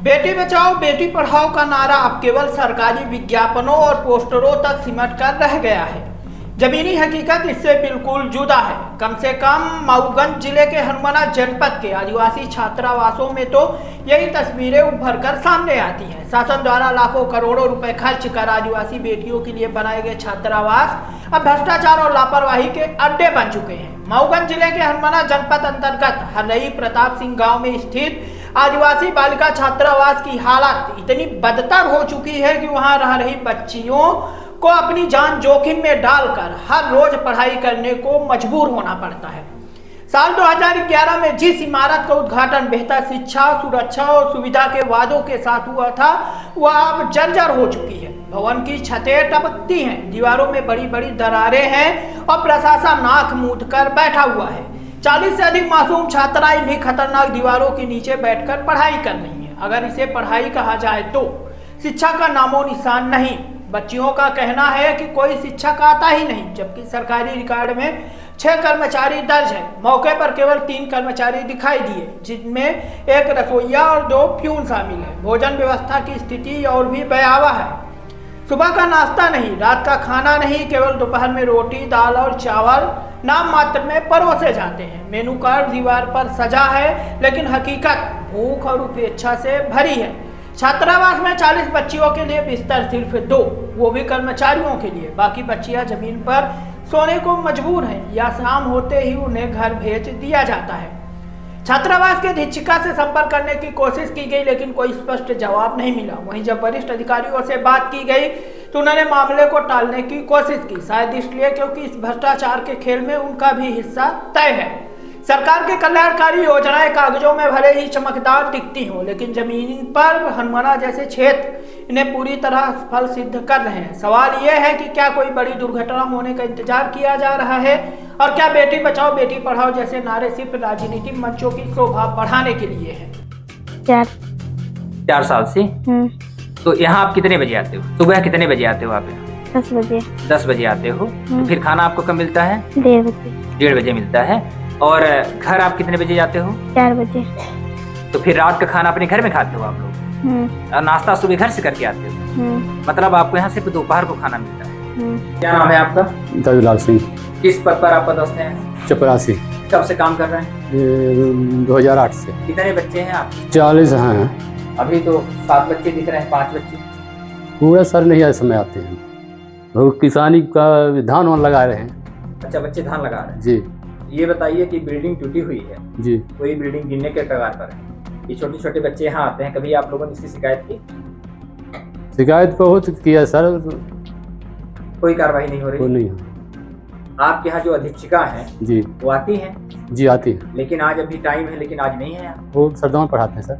बेटी बचाओ बेटी पढ़ाओ का नारा अब केवल सरकारी विज्ञापनों और पोस्टरों तक सिमट कर रह गया है। जमीनी हकीकत इससे बिल्कुल जुदा है। कम से कम मऊगंज जिले के हनुमाना जनपद के आदिवासी छात्रावासों में तो यही तस्वीरें उभर कर सामने आती हैं। शासन द्वारा लाखों करोड़ों रुपए खर्च कर आदिवासी बेटियों के लिए बनाए गए छात्रावास अब भ्रष्टाचार और लापरवाही के अड्डे बन चुके हैं। मऊगंज जिले के हनुमाना जनपद अंतर्गत हरई प्रताप सिंह गाँव में स्थित आदिवासी बालिका छात्रावास की हालत इतनी बदतर हो चुकी है कि वहां रह रही बच्चियों को अपनी जान जोखिम में डालकर हर रोज पढ़ाई करने को मजबूर होना पड़ता है। साल 2011 में जिस इमारत का उद्घाटन बेहतर शिक्षा, सुरक्षा और सुविधा के वादों के साथ हुआ था, वह अब जर्जर हो चुकी है। भवन की छतें टपकती हैं, दीवारों में बड़ी बड़ी दरारें हैं और प्रशासन नाक मूंद कर बैठा हुआ है। 40 से अधिक मासूम छात्राएं इन्हीं खतरनाक दीवारों के नीचे बैठकर पढ़ाई कर रही हैं। अगर इसे पढ़ाई कहा जाए तो शिक्षा का नामो निशान नहीं। बच्चियों का कहना है कि कोई शिक्षक आता ही नहीं, जबकि सरकारी रिकॉर्ड में 6 कर्मचारी दर्ज है। मौके पर केवल 3 कर्मचारी दिखाई दिए, जिनमें एक रसोइया और 2 प्यून शामिल है। भोजन व्यवस्था की स्थिति और भी भयावह है। सुबह का नाश्ता नहीं, रात का खाना नहीं, केवल दोपहर में रोटी, दाल और चावल नाम मात्र में परोसे जाते हैं। मेनू कार्ड दीवार पर सजा है, लेकिन हकीकत भूख और उपेक्षा से भरी है। छात्रावास में 40 बच्चियों के लिए बिस्तर सिर्फ 2, वो भी कर्मचारियों के लिए। बाकी बच्चियां जमीन पर सोने को मजबूर हैं या शाम होते ही उन्हें घर भेज दिया जाता है। छात्रावास के अधीक्षिका से संपर्क करने की कोशिश की गई, लेकिन कोई स्पष्ट जवाब नहीं मिला। वहीं जब वरिष्ठ अधिकारियों से बात की गई तो उन्होंने मामले को टालने की कोशिश की, शायद इसलिए क्योंकि इस भ्रष्टाचार के खेल में उनका भी हिस्सा तय है। सरकार के कल्याणकारी योजनाएं कागजों में भले ही चमकदार दिखती हों, लेकिन जमीन पर हनुमाना जैसे क्षेत्र इन्हें पूरी तरह फल सिद्ध कर रहे हैं। सवाल यह है कि क्या कोई बड़ी दुर्घटना होने का इंतजार किया जा रहा है, और क्या बेटी बचाओ बेटी पढ़ाओ जैसे नारे सिर्फ राजनीतिक मंचों की शोभा बढ़ाने के लिए हैं। 4 साल से। तो यहाँ आप कितने बजे आते हो? सुबह कितने बजे आते हो आप यहाँ? 10 बजे। 10 बजे आते हो। तो फिर खाना आपको कब मिलता है? 1:30 बजे। 1:30 बजे मिलता है। और घर आप कितने बजे जाते हो? 4 बजे। तो फिर रात का खाना अपने घर में खाते हो आप लोग? और नाश्ता सुबह घर से करके आते हो? मतलब आपको यहाँ सिर्फ दोपहर को खाना मिलता है। क्या नाम है आपका? दविलाल सिंह। किस पद पर आप पदस्थ हैं? चपरासी। कब से काम कर रहे हैं? 2008 से। कितने बच्चे हैं आप? 40 हैं। अभी तो 7 बच्चे दिख रहे हैं, 5 बच्चे पूरे सर नहीं ऐसे समय आते हैं। वो किसानी का धान वान लगा रहे हैं। अच्छा, बच्चे धान लगा रहे हैं। जी। ये बताइए कि बिल्डिंग टूटी हुई है जी। कोई बिल्डिंग गिरने के कगार पर है। ये छोटे छोटे बच्चे यहाँ आते हैं, कभी आप लोगों ने इसकी शिकायत की? शिकायत बहुत किया सर, कोई कार्रवाई नहीं हो रही? वो नहीं। आपके यहाँ जो अधीक्षिका हैं जी, वो आती हैं? जी आती है, लेकिन आज अभी टाइम है, लेकिन आज नहीं है यहाँ। वो सरदार पढ़ाते हैं सर।